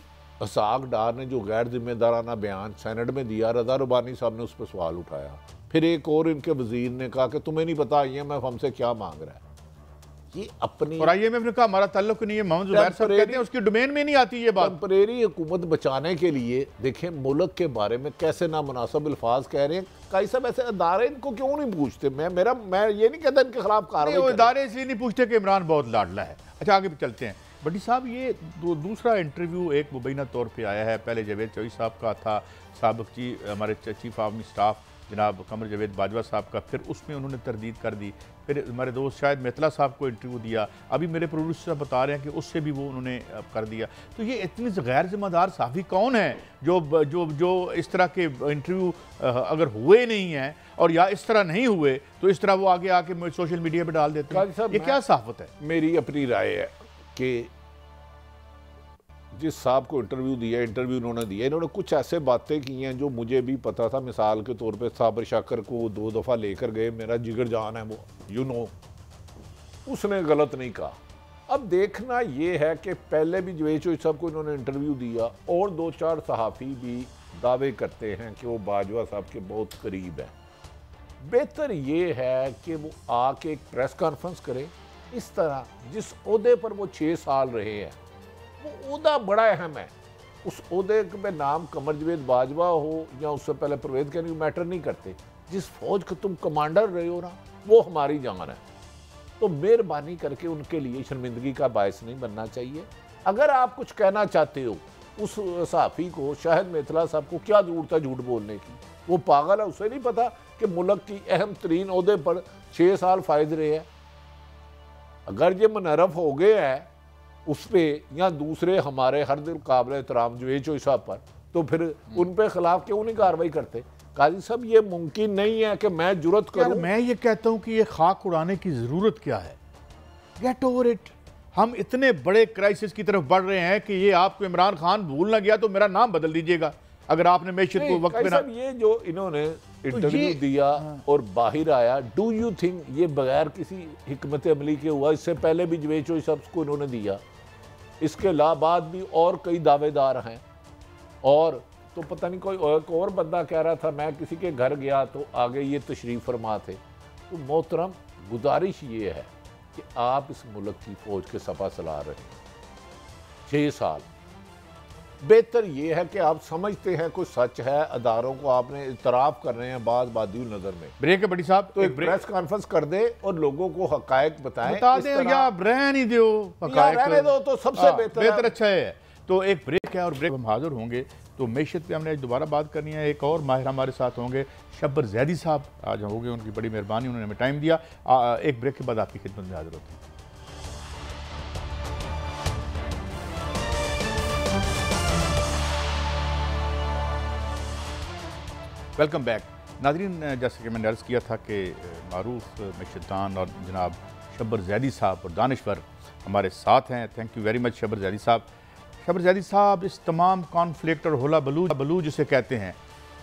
असाक डार ने जो गैर जिम्मेदाराना बयान सेनेट में दिया, रजा रुबानी साहब ने उस पर सवाल उठाया। फिर एक और इनके वजीर ने कहा कि तुम्हें नहीं पता IMF हमसे क्या मांग रहा है। ये अपनी, और IMF ने कहा हमारा ताल्लुक नहीं है, मोहम्मद जुबैर साहब कहते हैं उसकी डोमेन में नहीं आती ये बात। टेम्परेरी हुकूमत बचाने के लिए देखें मुल्क के बारे में कैसे नामुनासिब अल्फाज कह रहे हैं। कई सब ऐसे अदारे इनको क्यों नहीं पूछते? मैं ये नहीं कहता इनके खिलाफ कार्रवाई, अदारे इसलिए नहीं पूछते कि इमरान बहुत लाडला है। अच्छा, आगे भी चलते हैं। बड़ी साहब, ये दूसरा इंटरव्यू एक मुबैना तौर पे आया है। पहले जावेद चौधरी साहब का था, साबिक हमारे चीफ आर्मी स्टाफ जनाब कमर जावेद बाजवा साहब का, फिर उसमें उन्होंने तरदीद कर दी। फिर हमारे दोस्त शायद मेतला साहब को इंटरव्यू दिया, अभी मेरे प्रोड्यूसर बता रहे हैं कि उससे भी वो उन्होंने कर दिया। तो ये इतनी गैर जिम्मेदार सहाफ़ी कौन है जो जो जो इस तरह के इंटरव्यू अगर हुए नहीं हैं और या इस तरह नहीं हुए तो इस तरह वो आगे आके सोशल मीडिया पर डाल देते हैं? ये क्या सहाफ़त है? मेरी अपनी राय है कि जिस साहब को इंटरव्यू उन्होंने दिया, इन्होंने कुछ ऐसे बातें की हैं जो मुझे भी पता था। मिसाल के तौर पे साबिर शाकर को 2 दफ़ा लेकर गए, मेरा जिगर जान है वो, उसने गलत नहीं कहा। अब देखना ये है कि पहले भी जावेद चौधरी साहब को इन्होंने इंटरव्यू दिया और 2-4 सहाफ़ी भी दावे करते हैं कि वो बाजवा साहब के बहुत करीब है। बेहतर ये है कि वो आके एक प्रेस कॉन्फ्रेंस करे। इस तरह जिस ओहदे पर वो 6 साल रहे हैं, वो ओहदा बड़ा अहम है। उस ओहदे में नाम कमर जावेद बाजवा हो या उससे पहले परवेज कहने मैटर नहीं करते। जिस फौज के तुम कमांडर रहे हो ना, वो हमारी जान है। तो मेहरबानी करके उनके लिए शर्मिंदगी का बायस नहीं बनना चाहिए। अगर आप कुछ कहना चाहते हो, उस सहाफ़ी को, शाहिद मेतला साहब को क्या जरूरत है झूठ बोलने की? वो पागल है, उसे नहीं पता कि मुल्क की अहम तरीन ओहदे पर 6 साल फायद रहे हैं। अगर ये मुनरफ हो गए हैं उस पर या दूसरे हमारे हर दिल काबिल एहतराम जावेद चौधरी साहब पर, तो फिर उन पे खिलाफ क्यों नहीं कार्रवाई करते? काजी साहब, ये मुमकिन नहीं है कि मैं जुर्रत करूं। मैं ये कहता हूं कि ये खाक उड़ाने की ज़रूरत क्या है? Get over it. हम इतने बड़े क्राइसिस की तरफ बढ़ रहे हैं कि ये आपको इमरान खान भूल ना गया तो मेरा नाम बदल दीजिएगा अगर आपने मैशत को वक्त पे ना। ये जो इन्होंने इंटरव्यू दिया और बाहर आया, डू यू थिंक ये बगैर किसी हिकमत अमली के हुआ? इससे पहले भी जावेद चौधरी साहब को इन्होंने दिया, इसके बाद भी और कई दावेदार हैं। और तो पता नहीं कोई और बंदा कह रहा था मैं किसी के घर गया तो आगे ये तशरीफ़ फरमा थे। तो मोहतरम, गुजारिश ये है कि आप इस मुल्क की फ़ौज के सफ़ा सलाह रहे हैं 6 साल। बेहतर ये है कि आप समझते हैं कोई सच है, अदारों को आपने इतराफ़ कर रहे हैं बात बादी नज़र में। ब्रेक है बड़ी साहब, तो एक प्रेस कॉन्फ्रेंस कर दे और लोगों को हकायक बताएं, बता दे, या रहने दो, रहने दो तो सबसे बेहतर अच्छा है। तो एक ब्रेक है और ब्रेक हम हाजिर होंगे। तो मैशत पे हमने दोबारा बात करनी है। एक और माहिर हमारे साथ होंगे, शब्बर जैदी साहब आज होंगे। उनकी बड़ी मेहरबानी, उन्होंने हमें टाइम दिया। एक ब्रेक के बाद आपकी खिदमत में हाजिर होते हैं। वेलकम बैक नाज़रीन। जैसे कि मैंने अर्ज़ किया था कि मारूफ मैशतान और जनाब शब्बर जैदी साहब और दानिश्वर हमारे साथ हैं। Thank you very much Shabbar Zaidi साहब। शब्बर जैदी साहब, इस तमाम कॉन्फ्लिक्ट और होला बलू जिसे कहते हैं,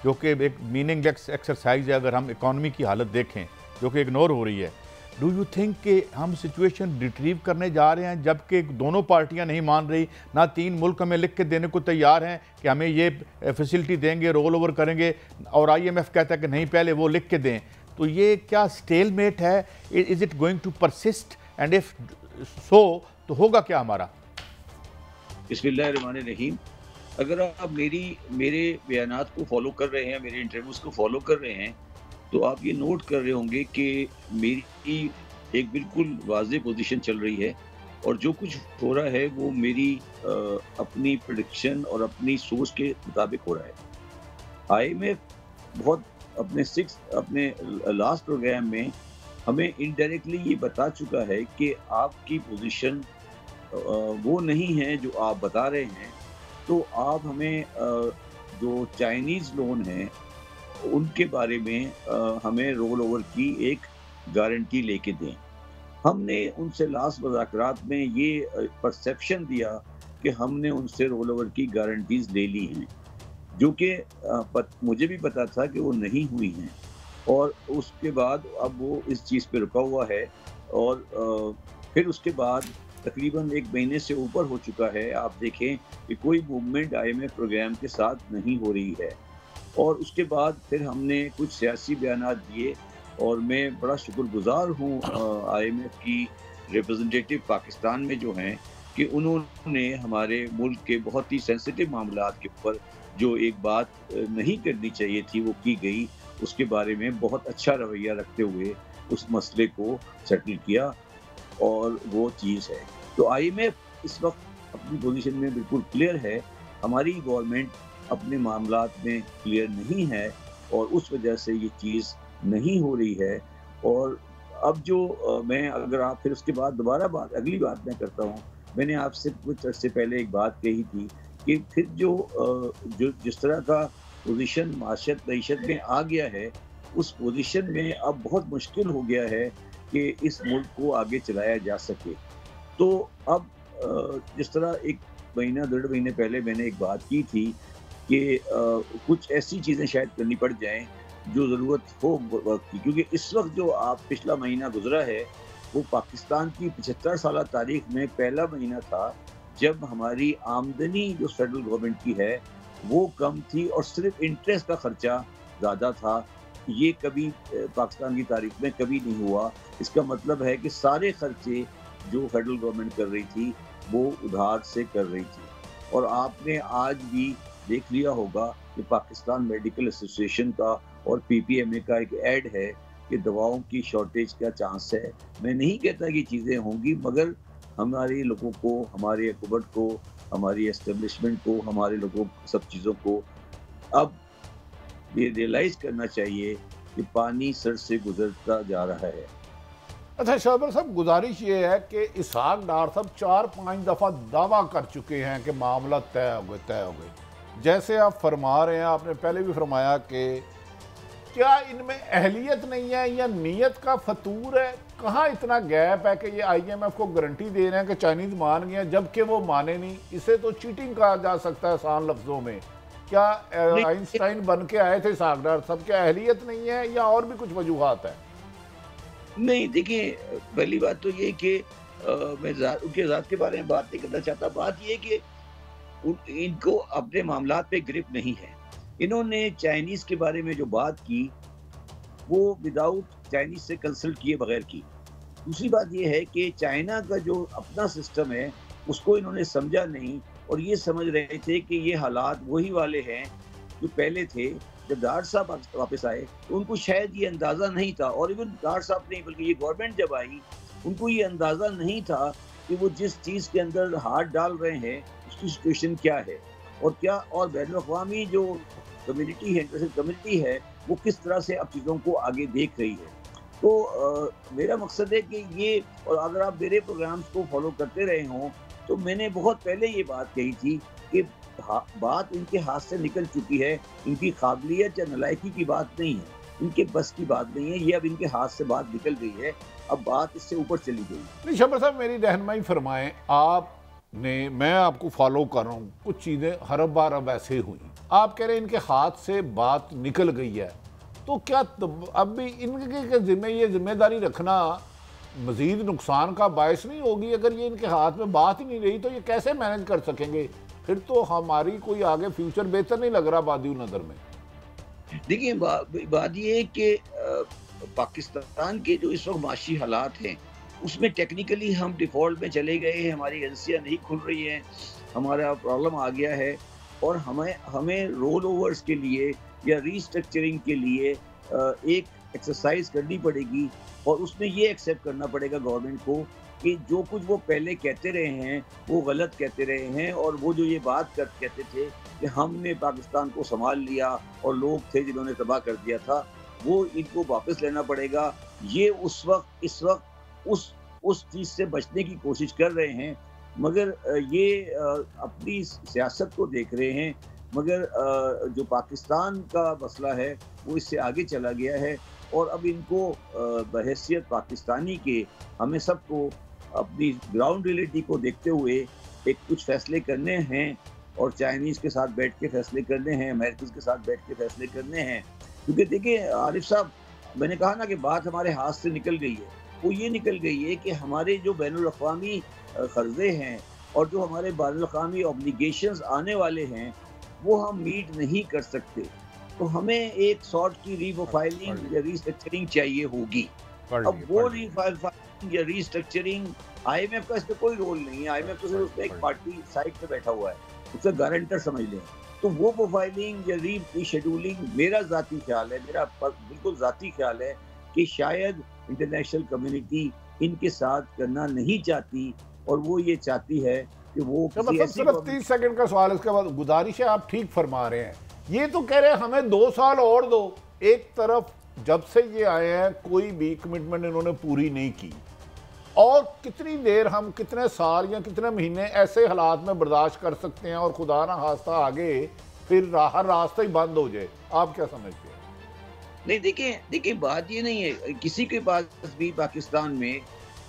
जो कि एक मीनिंगलेस एक्सरसाइज है अगर हम इकॉनमी की हालत देखें जो कि इग्नोर हो रही है, डू यू थिंक कि हम सिचुएशन रिट्रीव करने जा रहे हैं जबकि दोनों पार्टियां नहीं मान रही? ना 3 मुल्क हमें लिख के देने को तैयार हैं कि हमें ये फैसिलिटी देंगे, रोल ओवर करेंगे, और IMF कहता है कि नहीं पहले वो लिख के दें। तो ये क्या स्टेलमेट है? Is it going to persist and if so तो होगा क्या हमारा? बिस्मिल्लाहिर्रहमानिर्रहीम। अगर आप मेरे बयानात को फॉलो कर रहे हैं, मेरे इंटरव्यूज़ को फॉलो कर रहे हैं, तो आप ये नोट कर रहे होंगे कि मेरी एक बिल्कुल वाज़ेह पोजीशन चल रही है और जो कुछ हो रहा है वो मेरी अपनी प्रेडिक्शन और अपनी सोच के मुताबिक हो रहा है। IMF बहुत अपने लास्ट प्रोग्राम में हमें इनडायरेक्टली ये बता चुका है कि आपकी पोजीशन वो नहीं है जो आप बता रहे हैं, तो आप हमें जो चाइनीज़ लोन है उनके बारे में हमें रोल ओवर की एक गारंटी लेके दें। हमने उनसे लास्ट मुज़ाकरात में ये परसेप्शन दिया कि हमने उनसे रोल ओवर की गारंटीज़ ले ली हैं। जो कि मुझे भी पता था कि वो नहीं हुई हैं, और उसके बाद अब वो इस चीज़ पे रुका हुआ है। और फिर उसके बाद तकरीबन 1 महीने से ऊपर हो चुका है, आप देखें कि कोई मूवमेंट आईएमएफ प्रोग्राम के साथ नहीं हो रही है। और उसके बाद फिर हमने कुछ सियासी बयानात दिए, और मैं बड़ा शुक्रगुज़ार हूँ आईएमएफ की रिप्रेजेंटेटिव पाकिस्तान में जो हैं, कि उन्होंने हमारे मुल्क के बहुत ही सेंसिटिव मामलात के ऊपर जो एक बात नहीं करनी चाहिए थी वो की गई, उसके बारे में बहुत अच्छा रवैया रखते हुए उस मसले को सेटल किया, और वो चीज़ है। तो आईएमएफ इस वक्त अपनी पोजीशन में बिल्कुल क्लियर है, हमारी गवर्नमेंट अपने मामलात में क्लियर नहीं है, और उस वजह से ये चीज़ नहीं हो रही है। और अब जो मैं, अगर आप फिर उसके बाद दोबारा अगली बात मैं करता हूँ, मैंने आपसे कुछ अर्से पहले एक बात कही थी कि फिर जो जिस तरह का पोजीशन मईशत में आ गया है, उस पोजीशन में अब बहुत मुश्किल हो गया है कि इस मुल्क को आगे चलाया जा सके। तो अब जिस तरह 1 महीना 1.5 महीने पहले मैंने एक बात की थी कि कुछ ऐसी चीज़ें शायद करनी पड़ जाएँ जो ज़रूरत हो वक़्त की, क्योंकि इस वक़्त जो आप पिछला महीना गुज़रा है, वो पाकिस्तान की 75 साला तारीख़ में पहला महीना था जब हमारी आमदनी जो फेडरल गवर्नमेंट की है, वो कम थी और सिर्फ़ इंटरेस्ट का खर्चा ज़्यादा था। ये कभी पाकिस्तान की तारीख़ में कभी नहीं हुआ। इसका मतलब है कि सारे खर्चे जो फेडरल गवर्नमेंट कर रही थी, वो उधार से कर रही थी। और आपने आज भी देख लिया होगा कि पाकिस्तान मेडिकल एसोसिएशन का और पीपीएमए का एक ऐड है कि दवाओं की शॉर्टेज का चांस है। मैं नहीं कहता कि चीज़ें होंगी, मगर हमारे लोगों को, हमारे हुकूमत को, हमारी एस्टेब्लिशमेंट को, हमारे लोगों सब चीज़ों को अब ये रियलाइज़ करना चाहिए कि पानी सर से गुजरता जा रहा है। अच्छा शहबाज साहब, गुजारिश ये है कि इसहाक डार साहब 4-5 दफ़ा दावा कर चुके हैं कि मामला तय हो गए। जैसे आप फरमा रहे हैं, आपने पहले भी फरमाया कि क्या इनमें अहलियत नहीं है या नीयत का फतूर है? कहाँ इतना गैप है कि ये आईएमएफ को गारंटी दे रहे हैं कि चाइनीज़ मान गए जबकि वो माने नहीं? इसे तो चीटिंग कहा जा सकता है आसान लफ्ज़ों में। क्या आइंस्टाइन बन के आए थे इसहाक डार साहब? क्या अहलियत नहीं है या और भी कुछ वजूहात है? नहीं, देखिए, पहली बात तो ये कि मैं उनके ज़ात के बारे में बात नहीं करना चाहता। बात ये कि इनको अपने मामलात पे ग्रिप नहीं है। इन्होंने चाइनीज़ के बारे में जो बात की, वो विदाउट चाइनीज़ से कंसल्ट किए बगैर की। दूसरी बात ये है कि चाइना का जो अपना सिस्टम है, उसको इन्होंने समझा नहीं, और ये समझ रहे थे कि ये हालात वही वाले हैं जो पहले थे। जब डार साहब वापस आए तो उनको शायद ये अंदाज़ा नहीं था, और इवन डार साहब नहीं बल्कि ये गवर्नमेंट जब आई, उनको ये अंदाज़ा नहीं था कि वो जिस चीज़ के अंदर हाथ डाल रहे हैं उसकी सिचुएशन क्या है, और क्या, और बैनुल-अक़वामी जो कम्युनिटी है, इंटरनेशनल कम्युनिटी है, वो किस तरह से अब चीज़ों को आगे देख रही है। तो मेरा मकसद है कि ये, और अगर आप मेरे प्रोग्राम्स को फॉलो करते रहे हों, तो मैंने बहुत पहले ये बात कही थी कि बात इनके हाथ से निकल चुकी है। इनकी काबिलियत या नालायकी की बात नहीं है, इनके बस की बात नहीं है, ये अब इनके हाथ से बात निकल गई है, अब बात इससे ऊपर चली गई। नहीं शहबाज साहब, मेरी रहनुमाई फरमाएं। आपने, मैं आपको फॉलो कर रहा हूँ, कुछ चीज़ें हर बार अब ऐसे हुई, आप कह रहे हैं इनके हाथ से बात निकल गई है, तो क्या अब भी इनके जिम्मे ये जिम्मेदारी रखना मजीद नुकसान का बायस नहीं होगी? अगर ये इनके हाथ में बात ही नहीं रही तो ये कैसे मैनेज कर सकेंगे? फिर तो हमारी कोई आगे फ्यूचर बेहतर नहीं लग रहा बादियों नज़र में। देखिए, बात ये है कि पाकिस्तान के जो इस वक्त माशी हालात हैं, उसमें टेक्निकली हम डिफ़ॉल्ट में चले गए हैं, हमारी एजेंसियाँ नहीं खुल रही हैं, हमारा प्रॉब्लम आ गया है, और हमें रोल ओवर्स के लिए या रीस्ट्रक्चरिंग के लिए एक एक्सरसाइज करनी पड़ेगी, और उसमें ये एक्सेप्ट करना पड़ेगा गवर्नमेंट को कि जो कुछ वो पहले कहते रहे हैं वो गलत कहते रहे हैं, और वो जो ये बात कहते थे कि हमने पाकिस्तान को संभाल लिया और लोग थे जिन्होंने तबाह कर दिया था, वो इनको वापस लेना पड़ेगा। ये इस वक्त उस चीज़ से बचने की कोशिश कर रहे हैं, मगर ये अपनी सियासत को देख रहे हैं, मगर जो पाकिस्तान का मसला है वो इससे आगे चला गया है, और अब इनको बहैसियत पाकिस्तानी के हमें सबको अपनी ग्राउंड रियलिटी को देखते हुए एक कुछ फैसले करने हैं और चाइनीज़ के साथ बैठ के फैसले करने हैं, अमेरिकन के साथ बैठ के फैसले करने हैं। क्योंकि देखिए आरिफ साहब, मैंने कहा ना कि बात हमारे हाथ से निकल गई है। वो ये निकल गई है कि हमारे जो बैनुल-अक़वामी क़र्ज़े हैं और जो हमारे बैनुल-अक़वामी ऑब्लिगेशंस आने वाले हैं, वो हम मीट नहीं कर सकते। तो हमें एक सॉर्ट की रीप्रोफाइलिंग या रीस्ट्रक्चरिंग चाहिए होगी। अब वो रीप्रोफाइलिंग या रीस्ट्रक्चरिंग, आईएमएफ का इसमें कोई रोल नहीं है। आईएमएफ तो सिर्फ उसमें एक पार्टी साइड पे बैठा हुआ है, उसका गारंटर समझ लें। तो वो प्रोफाइलिंग या रीशेड्यूलिंग मेरा ज़ाती ख्याल है, मेरा बिल्कुल ज़ाती ख्याल है कि शायद इंटरनेशनल कम्युनिटी इनके साथ करना नहीं चाहती, और वो ये चाहती है कि वो मतलब सिर्फ 30 सेकंड का सवाल, इसके बाद गुजारिश है। आप ठीक फरमा रहे हैं, ये तो कह रहे हैं हमें 2 साल और दो। एक तरफ जब से ये आए हैं कोई भी कमिटमेंट इन्होंने पूरी नहीं की, और कितनी देर हम, कितने साल या कितने महीने ऐसे हालात में बर्दाश्त कर सकते हैं, और खुदा ना खास्ता आगे फिर हर रास्ता ही बंद हो जाए। आप क्या समझते हैं? नहीं, देखिए बात ये नहीं है, किसी के पास भी पाकिस्तान में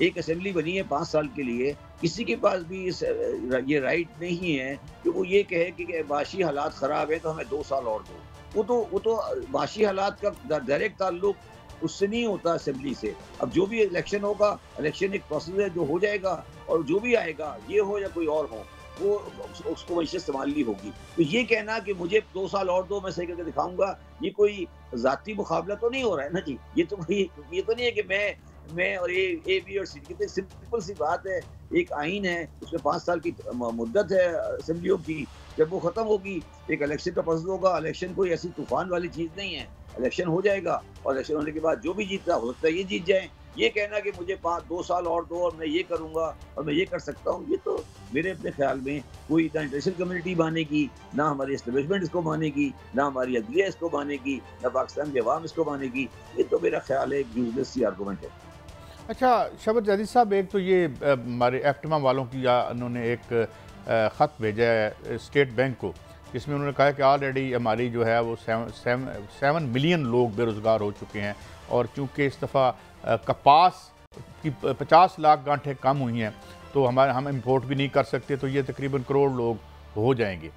एक असेंबली बनी है 5 साल के लिए, किसी के पास भी ये राइट नहीं है कि वो ये कहे कि माशी हालात ख़राब है तो हमें 2 साल और दो। वो तो माशी हालात का डायरेक्ट ताल्लुक उससे नहीं होता, असेंबली से। अब जो भी इलेक्शन होगा, इलेक्शन एक प्रोसेस है जो हो जाएगा, और जो भी आएगा, ये हो या कोई और हो, वो उसको मैशत संभालनी होगी। तो ये कहना कि मुझे 2 साल और दो, मैं सही करके दिखाऊंगा, ये कोई ज़ाती मुकाबला तो नहीं हो रहा है ना जी। ये तो नहीं है कि मैं और ए बी और सी। कितनी सिंपल सी बात है, एक आइन है, उसमें 5 साल की मुद्दत है असेंबलियों की। जब वो खत्म होगी, एक इलेक्शन का प्रोसेस होगा। इलेक्शन कोई ऐसी तूफान वाली चीज़ नहीं है, इलेक्शन हो जाएगा, और इलेक्शन होने के बाद जो भी जीतता हो सकता है ये जीत जाए। ये कहना कि मुझे 2 साल और दो और मैं ये करूंगा और मैं ये कर सकता हूँ, ये तो मेरे अपने ख्याल में कोई ना इंटरनेशनल कम्युनिटी मानेगी, ना हमारी एस्टेब्लिशमेंट इसको मानेगी, ना हमारी अदलिया इसको मानेगी, ना पाकिस्तान की अवाम इसको मानेगी। ये तो मेरा ख्याल है एक यूजलेस सी आर्गूमेंट है। अच्छा शबत जदीद साहब, एक तो ये हमारे एफ्टमा वालों की उन्होंने एक ख़त भेजा है स्टेट बैंक को, जिसमें उन्होंने कहा कि ऑलरेडी हमारी जो है वो 7 मिलियन लोग बेरोज़गार हो चुके हैं, और चूँकि इस दफ़ा कपास की 50 लाख गांठें कम हुई हैं, तो हम इंपोर्ट भी नहीं कर सकते, तो ये तकरीबन करोड़ लोग हो जाएंगे।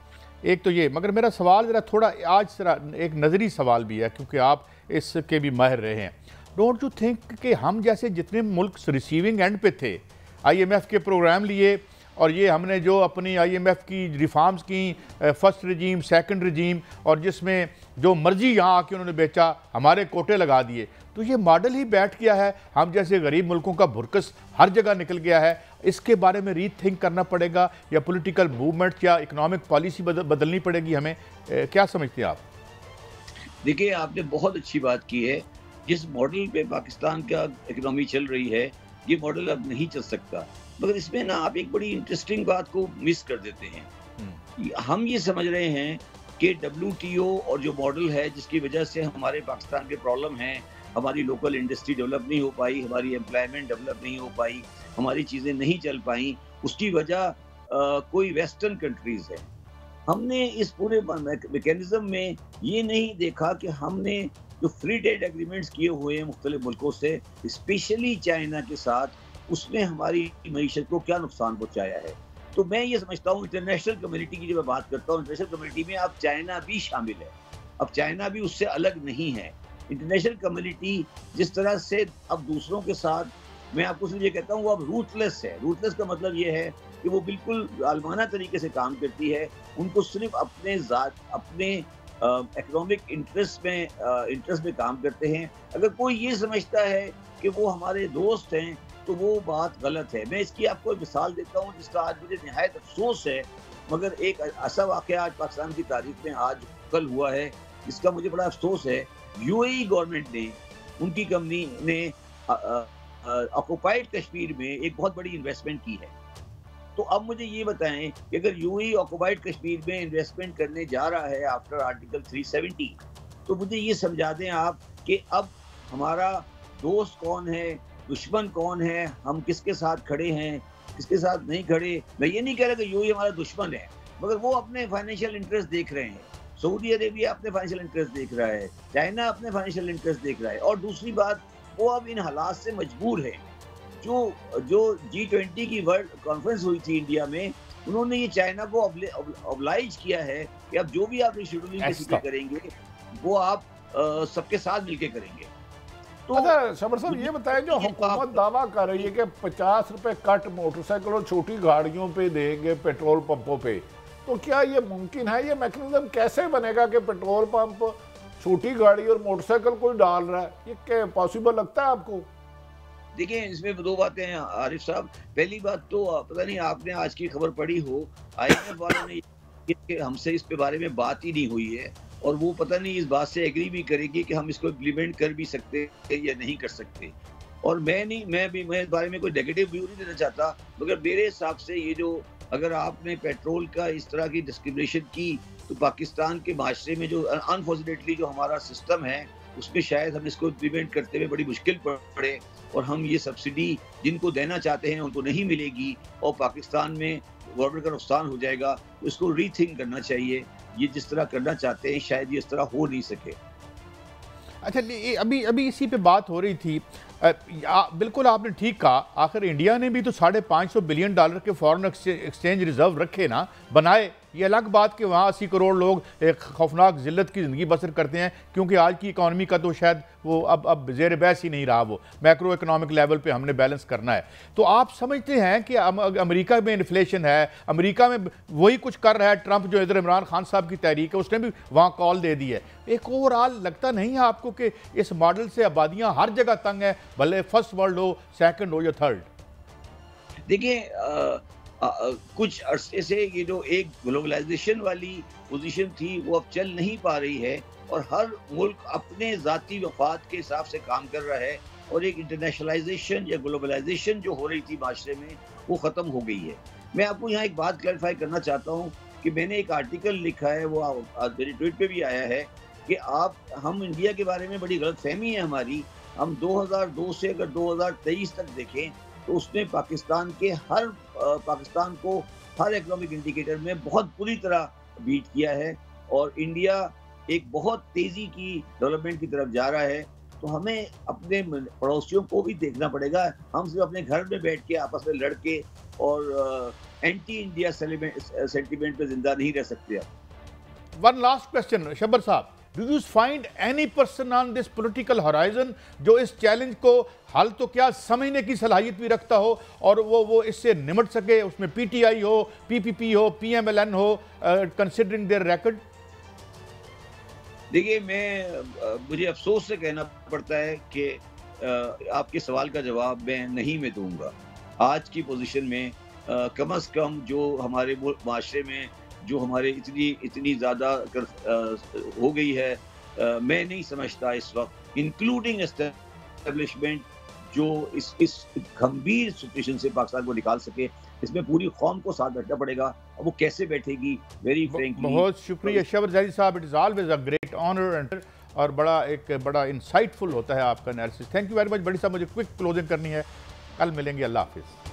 एक तो ये, मगर मेरा सवाल ज़रा थोड़ा आज ज़रा एक नज़री सवाल भी है, क्योंकि आप इसके भी माहिर रहे हैं। डोंट यू थिंक कि हम जैसे जितने मुल्क रिसीविंग एंड पे थे, IMF के प्रोग्राम लिए, और ये हमने जो अपनी IMF की रिफॉर्म्स की, फर्स्ट रजीम, सेकंड रजीम, और जिसमें जो मर्जी यहाँ आके उन्होंने बेचा, हमारे कोटे लगा दिए, तो ये मॉडल ही बैठ गया है। हम जैसे गरीब मुल्कों का भुरकस हर जगह निकल गया है। इसके बारे में रीथिंक करना पड़ेगा, या पॉलिटिकल मूवमेंट या इकोनॉमिक पॉलिसी बदलनी पड़ेगी हमें? क्या समझते हैं आप? देखिए, आपने बहुत अच्छी बात की है। जिस मॉडल पे पाकिस्तान का इकोनॉमी चल रही है, ये मॉडल अब नहीं चल सकता। मगर इसमें ना आप एक बड़ी इंटरेस्टिंग बात को मिस कर देते हैं। हम ये समझ रहे हैं कि WTO और जो मॉडल है, जिसकी वजह से हमारे पाकिस्तान के प्रॉब्लम हैं, हमारी लोकल इंडस्ट्री डेवलप नहीं हो पाई, हमारी एम्प्लॉयमेंट डेवलप नहीं हो पाई, हमारी चीज़ें नहीं चल पाई, उसकी वजह कोई वेस्टर्न कंट्रीज़ है। हमने इस पूरे मैकेनिज्म में ये नहीं देखा कि हमने जो फ्री ट्रेड एग्रीमेंट्स किए हुए हैं मुख्तलिफ मुल्कों से, स्पेशली चाइना के साथ, उसमें हमारी मईशत को क्या नुकसान पहुँचाया है। तो मैं ये समझता हूँ, इंटरनेशनल कम्युनिटी की जब मैं बात करता हूँ, इंटरनेशनल कम्युनिटी में अब चाइना भी शामिल है। अब चाइना भी उससे अलग नहीं है। इंटरनेशनल कम्युनिटी जिस तरह से अब दूसरों के साथ, मैं आपको सिर्फ ये कहता हूँ, वो अब रूथलेस है। रूथलेस का मतलब ये है कि वो बिल्कुल आलमाना तरीके से काम करती है। उनको सिर्फ अपने इकोनॉमिक इंटरेस्ट में काम करते हैं। अगर कोई ये समझता है कि वो हमारे दोस्त हैं, तो वो बात गलत है। मैं इसकी आपको एक मिसाल देता हूँ, जिसका आज मुझे निहायत अफसोस है, मगर एक ऐसा वाक़या आज पाकिस्तान की तारीख में आज कल हुआ है, जिसका मुझे बड़ा अफसोस है। UAE गवर्नमेंट ने, उनकी कंपनी ने ऑक्युपाइड कश्मीर में एक बहुत बड़ी इन्वेस्टमेंट की है। तो अब मुझे ये बताएं कि अगर UAE ऑक्युपाइड कश्मीर में इन्वेस्टमेंट करने जा रहा है आफ्टर आर्टिकल 370, तो मुझे ये समझा दें आप कि अब हमारा दोस्त कौन है, दुश्मन कौन है, हम किसके साथ खड़े हैं, किसके साथ नहीं खड़े। मैं ये नहीं कह रहा कि UAE हमारा दुश्मन है, मगर वो अपने फाइनेंशियल इंटरेस्ट देख रहे हैं। सऊदी अरेबिया अपने फाइनेंशियल इंटरेस्ट देख रहा है, चाइना अपने फाइनेंशियल इंटरेस्ट देख रहा है, और दूसरी बात, वो अब इन हालात से मजबूर है। जो G20 की वर्ल्ड कॉन्फ्रेंस हुई थी इंडिया में, उन्होंने ये चाइना को ऑब्लाइज किया है कि अब जो भी आप रिशेड्यूलिंग की फिक्र करेंगे वो आप सबके साथ मिलके करेंगे। तो अच्छा शबर साहब ये बताएं, जो हुकूमत दावा कर रही है कि 50 रुपए कट मोटरसाइकिल और छोटी गाड़ियों पे देंगे पेट्रोल पंपों पे, तो क्या ये मुमकिन है? ये मैकेनिज्म कैसे बनेगा कि पेट्रोल पंप छोटी गाड़ी और मोटरसाइकिल कोई डाल रहा है? ये क्या पॉसिबल लगता है आपको? देखिए, इसमें दो बातें हैं आरिफ साहब। पहली बात तो पता नहीं आपने आज की खबर पढ़ी हो, IMF वालों ने कि हमसे इस पे बारे में बात ही नहीं हुई है और वो पता नहीं इस बात से एग्री भी करेगी कि हम इसको इम्प्लीमेंट कर भी सकते हैं या नहीं कर सकते। और मैं इस बारे में कोई नेगेटिव व्यू नहीं देना चाहता, मगर मेरे हिसाब से ये जो अगर आपने पेट्रोल का इस तरह की डिस्क्रिमिनेशन की तो पाकिस्तान के माशरे में जो अनफॉर्चुनेटली जो हमारा सिस्टम है उसमें शायद हम इसको इम्प्लीमेंट करते हुए बड़ी मुश्किल पड़े और हम ये सब्सिडी जिनको देना चाहते हैं उनको नहीं मिलेगी और पाकिस्तान में गवर्नमेंट का नुकसान हो जाएगा। तो इसको रीथिंक करना चाहिए। ये जिस तरह करना चाहते हैं शायद ये इस तरह हो नहीं सके। अच्छा, अभी इसी पे बात हो रही थी। बिल्कुल आपने ठीक कहा, आखिर इंडिया ने भी तो $550 बिलियन के फॉरेन एक्सचेंज रिजर्व रखे ना, बनाए। ये अलग बात कि वहाँ 80 करोड़ लोग एक खौफनाक जिल्लत की ज़िंदगी बसर करते हैं, क्योंकि आज की इकॉनमी का तो शायद वो अब ज़ेर बहस ही नहीं रहा। वो मैक्रो इकोनॉमिक लेवल पे हमने बैलेंस करना है। तो आप समझते हैं कि अमेरिका में इन्फ्लेशन है, अमेरिका में वही कुछ कर रहा है ट्रंप, जो इधर इमरान खान साहब की तहरीक है उसने भी वहाँ कॉल दे दी है। एक ओवरऑल लगता नहीं है आपको कि इस मॉडल से आबादियाँ हर जगह तंग है, भले फर्स्ट वर्ल्ड हो, सेकंड हो या थर्ड? देखिए, कुछ अरसे से ये जो एक ग्लोबलाइजेशन वाली पोजीशन थी वो अब चल नहीं पा रही है और हर मुल्क अपने ज़ाती मफाद के हिसाब से काम कर रहा है और एक इंटरनेशनलाइजेशन या ग्लोबलाइजेशन जो हो रही थी माशरे में वो ख़त्म हो गई है। मैं आपको यहाँ एक बात क्लैरिफाई करना चाहता हूँ कि मैंने एक आर्टिकल लिखा है, वो मेरी ट्वीट पे भी आया है कि हम इंडिया के बारे में बड़ी गलतफहमी है हमारी। हम 2002 से अगर 2023 तक देखें तो उसने पाकिस्तान को हर इकोनॉमिक इंडिकेटर में बहुत बुरी तरह बीट किया है और इंडिया एक बहुत तेजी की डेवलपमेंट की तरफ जा रहा है। तो हमें अपने पड़ोसियों को भी देखना पड़ेगा। हम सिर्फ अपने घर में बैठ के आपस में लड़के और एंटी इंडिया सेंटिमेंट पे जिंदा नहीं रह सकते। वन लास्ट क्वेश्चन शब्बर साहब, do you find any person on this political horizon जो इस चैलेंज को हल तो क्या समझने की सलाहियत भी रखता हो और वो इससे निमट सके? उसमें PTI हो, PPP हो, PMLN हो, कंसिडरिंग देयर रिकॉर्ड। देखिए, मुझे अफसोस से कहना पड़ता है कि आपके सवाल का जवाब मैं दूंगा। आज की पोजीशन में कम से कम जो हमारे माशरे में जो हमारे इतनी ज़्यादा हो गई है, मैं नहीं समझता इस वक्त इंक्लूडिंग एस्टेब्लिशमेंट जो इस गंभीर सिचुएशन से पाकिस्तान को निकाल सके। इसमें पूरी कौम को साथ बैठना पड़ेगा। अब वो कैसे बैठेगी, वेरी फ्रेंकली। बहुत शुक्रिया शबर जाहिद साहब, it is always a great honour और बड़ा इंसाइटफुल होता है आपका analysis. Thank you very much. बड़ी साहब, मुझे क्विक क्लोजिंग करनी है, कल मिलेंगे। अल्लाह हाफिज़।